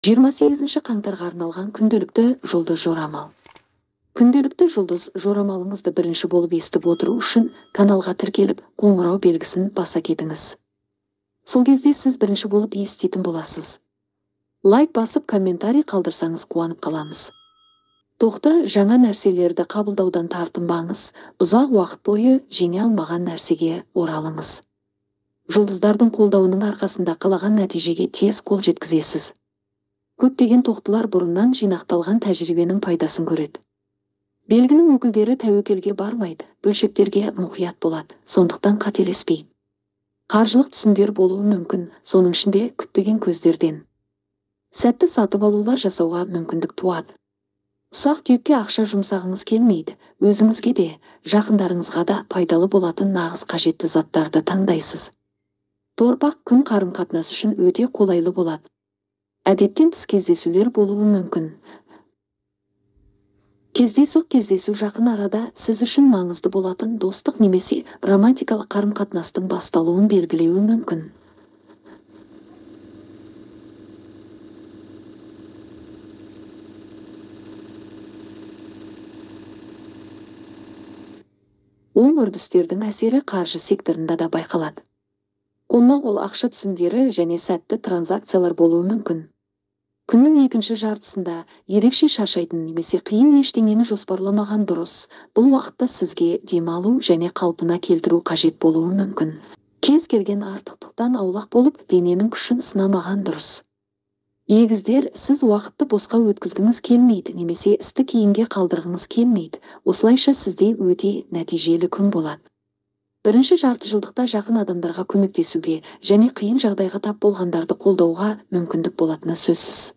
28 қаңтарға арналған күнделікті жұлдыз жорамал. Күнделікті жұлдыз жорамалыңызды бірінші болып естіп отыру үшін каналға тіркеліп, қоңырау белгісін баса кетіңіз. Сол кезде сіз бірінші болып еститін боласыз. Лайк басып, комментарий қалдырсаңыз қуанып қаламыз. Тоқта, жаңа нәрселерді қабылдаудан тартынбаңыз, ұзақ уақыт бойы жеңе алмаған нәрсеге оралыңыз. Жұлдыздардың қолдауының арқасында қалаған нәтижеге тез қол жеткізесіз. Көптеген тоқтылар бұрыннан жинақталған тәжірибенің пайдасын көреді. Белгінің өкілдері тәуекелге бармайды, бөлшектерге мұқият болады, сондықтан қателеспейді. Қаржылық түсімдер болуы мүмкін, соның ішінде күтпеген көздерден. Сәтті сатып алулар жасауға мүмкіндік туады. Ұсақ түйекке ақша жұмсағыңыз келмейді, өзіңізге де, жақындарыңызға да пайдалы болатын нағыз қажетті заттарды таңдайсыз. Торпақ күн қарым-қатынас үшін өте қолайлы болады. Әдеттен тыс кездесулер болуы мүмкін. Кездесу жақын арада сіз үшін маңызды болатын достық немесе романтикалық қарым-қатынастың басталуын белгілеуі мүмкін. Оң үрдістердің әсері қаржы секторында да байқалады. Қолма-қол ақша түсімдері және сәтті транзакциялар болуы мүмкін. Күннің екінші жартысында ерекше шаршайтын немесе қиын ештеңені жоспарламаған дұрыс. Бұл уақытта сізге демалу және қалпына келтіру қажет болуы мүмкін. Кез келген артықтықтан аулақ болып, дененің күшін сынамаған дұрыс. Егіздер, сіз уақытты босқа өткізгіңіз келмейді немесе істі кейінге қалдырғыңыз келмейді. Осылайша сізде өте нәтижелі күн болады. Бірінші жартыжылдықта жақын адамдарға көмектесуге және қиын жағдайға тап болғандарды қолдауға мүмкіндік болатыны сөзсіз.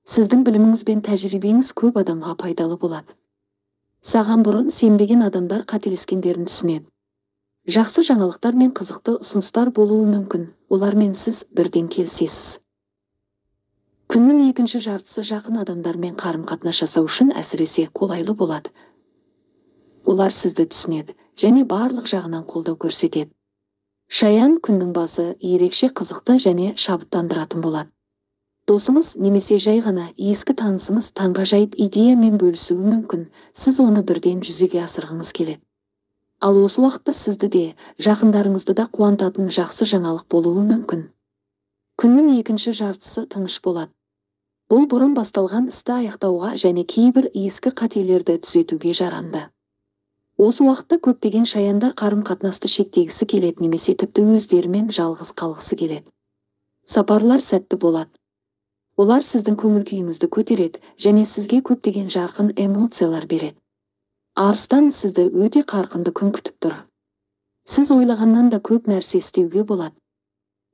Сіздің біліміңіз бен тәжірибеңіз көп адамға пайдалы болады. Саған бұрын сенбеген адамдар қателескендерін түсінеді. Жақсы жаңалықтар мен қызықты ұсыныстар болуы мүмкін, олармен сіз бірден келісесіз. Күннің екінші жартысы жақын адамдармен қарым-қатынас жасау үшін әсіресе қолайлы болады. Олар сізді түсінеді және барлық жағынан қолдау көрсетеді. Шаян күннің басы ерекше қызықты және шабыттандыратын болады. Досыңыз немесе жай ғана ескі танысыңыз таңғажайып идеямен бөлісуі мүмкін, сіз оны бірден жүзеге асырғыңыз келеді. Ал осы уақытта сізді де, жақындарыңызды да қуантатын жақсы жаңалық болуы мүмкін. Күннің екінші жартысы тыныш болады. Бұл бұрын басталған істі аяқтауға және кейбір ескі қателерді түзетуге жарамды. Осы уақытта көптеген шаяндар қарым-қатынасты шектегісі келеді немесе тіпті өздерімен жалғыз қалғысы келеді. Сапарлар сәтті болады. Олар сіздің көңіл-күйіңізді көтереді және сізге көптеген жарқын эмоциялар береді. Арыстан, сізді өте қарқынды күн күтіп тұр. Сіз ойлағаннан да көп нәрсе істеуге болады.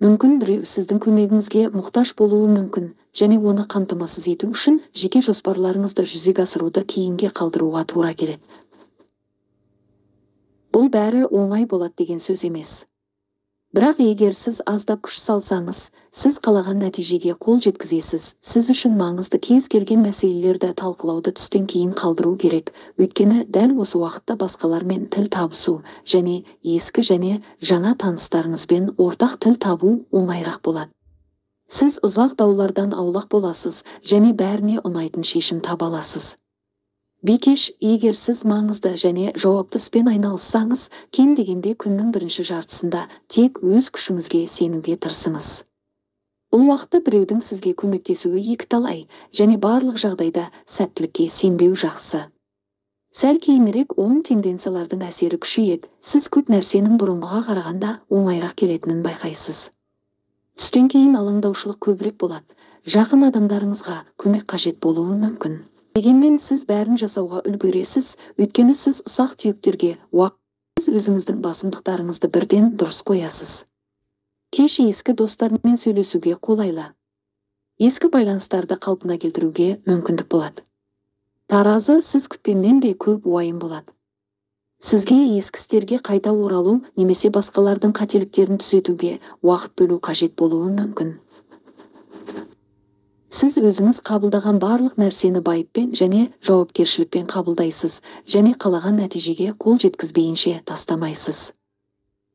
Мүмкін біреу сіздің көмегіңізге мұқтаж болуы мүмкін және оны қамтамасыз ету үшін жеке жоспарларыңызды жүзеге асыруды кейінге қалдыруға тура келеді. Бұл бәрі оңай болады деген сөз емес. Бірақ егер сіз аздап күш салсаңыз, сіз қалаған нәтижеге қол жеткізесіз. Сіз үшін маңызды кез келген мәселелерді талқылауды түстен кейін қалдыру керек, өйткені дәл осы уақытта басқалармен тіл табысу және ескі және жаңа таныстарыңызбен ортақ тіл табу оңайырақ болады. Сіз ұзақ даулардан аулақ боласыз және бәріне ұнайтын шешім таба аласыз. Бикеш, егер сіз маңызды және жауапты іспен айналыссаңыз, кем дегенде күннің бірінші жартысында тек өз күшіңізге сенуге тырысыңыз. Бұл уақытта біреудің сізге көмектесуі екіталай және барлық жағдайда сәттілікке сенбеу жақсы. Сәл кейінірек оң тенденциялардың әсері күшейеді, сіз көп нәрсенің бұрынғыға қарағанда оңайырақ келетінін байқайсыз. Түстен кейін алаңдаушылық көбірек болады, жақын адамдарыңызға көмек қажет болуы мүмкін. Дегенмен сіз бәрін жасауға үлгересіз, өйткені сіз ұсақ түйектерге уақытсыз өзіңіздің басымдықтарыңызды бірден дұрыс қоясыз. Кеш ескі достармен сөйлесуге қолайлы. Ескі байланыстарды қалпына келтіруге мүмкіндік болады. Таразы, сіз күткеннен де көп уайым болады. Сізге ескі істерге қайта оралу немесе басқалардың қателіктерін түзетуге уақыт бөлу қажет болуы мүмкін. Сіз өзіңіз қабылдаған барлық нәрсені байыппен және жауапкершілікпен қабылдайсыз және қалаған нәтижеге қол жеткізбейінше тастамайсыз.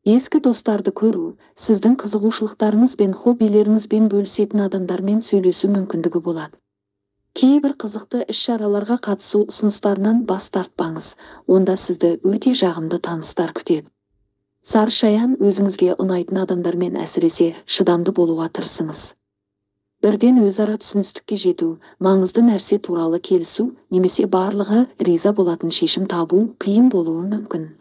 Ескі достарды көру, сіздің қызығушылықтарыңыз бен хоббилеріңізбен бөлісетін адамдармен сөйлесу мүмкіндігі болады. Кейбір қызықты іс-шараларға қатысу ұсыныстарынан бас тартпаңыз, онда сізді өте жағымды таныстар күтеді. Сарышаян, өзіңізге ұнайтын адамдармен әсіресе шыдамды болуға тырысыңыз. Бірден өзара түсіністікке жету, маңызды нәрсе туралы келісу, немесе барлығы риза болатын шешім табу қиын болуы мүмкін.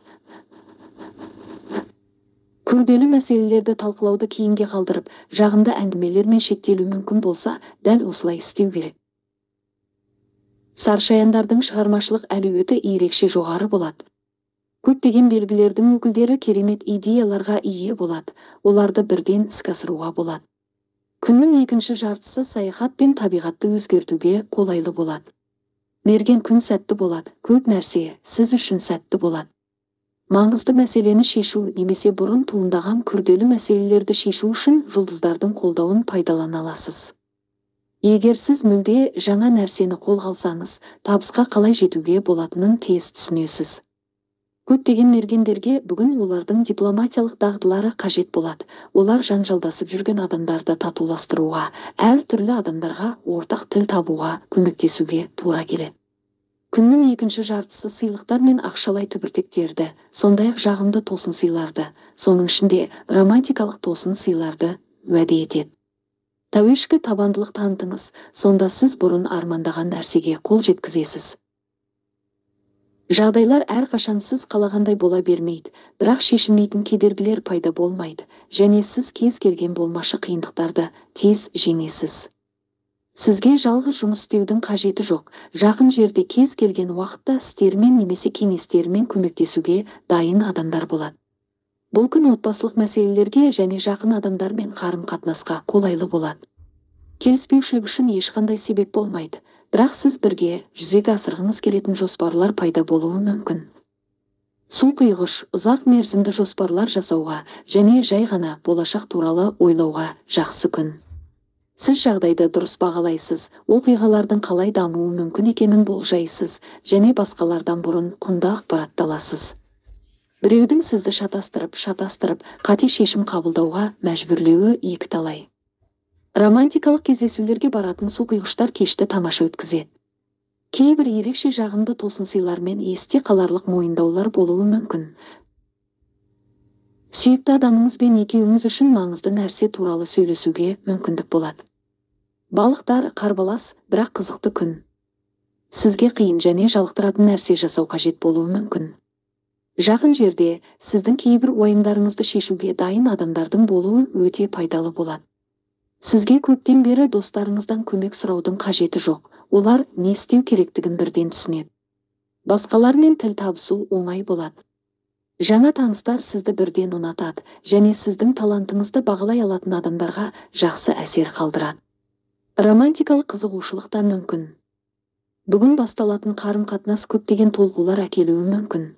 Күрделі мәселелерді талқылауды кейінге қалдырып, жағымды әңгімелермен шектелу мүмкін болса, дәл осылай істеу керек. Сарышаяндардың шығармашылық әлеуеті ерекше жоғары болады. Көптеген белгілердің өкілдері керемет идеяларға ие болады, оларды бірден іске асыруға болады. Күннің екінші жартысы саяхат пен табиғатты өзгертуге қолайлы болады. Мерген күн сәтті болады, көп нәрсе сіз үшін сәтті болады. Маңызды мәселені шешу немесе бұрын туындаған күрделі мәселелерді шешу үшін жұлдыздардың қолдауын пайдалана аласыз. Егер сіз мүлде жаңа нәрсені қолға алсаңыз, табысқа қалай жетуге болатынын тез түсінесіз. Көптеген мергендерге бүгін олардың дипломатиялық дағдылары қажет болады. Олар жанжалдасып жүрген адамдарды татуластыруға, әртүрлі адамдарға ортақ тіл табуға көмектесуге тура келеді. Күннің екінші жартысы сыйлықтар мен ақшалай түбіртектерді, сондай-ақ жағымды тосын сыйларды, соның ішінде романтикалық тосын сыйларды уәде етеді. Тәуешкі табандылық танытыңыз, сонда сіз бұрын армандаған нәрсеге қол жеткізесіз. Жағдайлар әрқашан сіз қалағандай бола бермейді, бірақ шешілмейтін кедергілер пайда болмайды, және сіз кез келген болмашы қиындықтарды тез жеңесіз. Сізге жалғыз жұмыс істеудің қажеті жоқ, жақын жерде кез келген уақытта істермен немесе кеңестермен көмектесуге дайын адамдар болады. Бұл күн отбасылық мәселелерге және жақын адамдармен қарым-қатынасқа қолайлы болады. Келіспеушілік үшін ешқандай себеп болмайды, бірақ сіз бірге жүзеге асырғыңыз келетін жоспарлар пайда болуы мүмкін. Су құйғыш, ұзақ мерзімді жоспарлар жасауға және жай ғана болашақ туралы ойлауға жақсы күн. Сіз жағдайды дұрыс бағалайсыз, оқиғалардың қалай дамуы мүмкін екенін болжайсыз, және басқалардан бұрын құнды ақпаратты аласыз. Біреудің сізді шатастырып, қате шешім қабылдауға мәжбүрлеуі екіталай. Романтикалық кездесулерге баратын су құйғыштар кешті тамаша өткізеді. Кейбір ерекше жағымды тосын сыйлармен есте қаларлық мойындаулар болуы мүмкін. Сүйікті адамыңызбен екеуіңіз үшін маңызды нәрсе туралы сөйлесуге мүмкіндік болады. Балықтар, қарбалас, бірақ қызықты күн. Сізге қиын және жалықтыратын нәрсе жасау қажет болуы мүмкін. Жақын жерде сіздің кейбір уайымдарыңызды шешуге дайын адамдардың болуы өте пайдалы болады. Сізге көптен бері достарыңыздан көмек сұраудың қажеті жоқ, олар не істеу керектігін бірден түсінеді. Басқалармен тіл табысу оңай болады. Жаңа таныстар сізді бірден ұнатады, және сіздің талантыңызды бағалай алатын адамдарға жақсы әсер қалдырады. Романтикалық қызығушылық та мүмкін. Бүгін басталатын қарым-қатынас көптеген толқулар әкелуі мүмкін.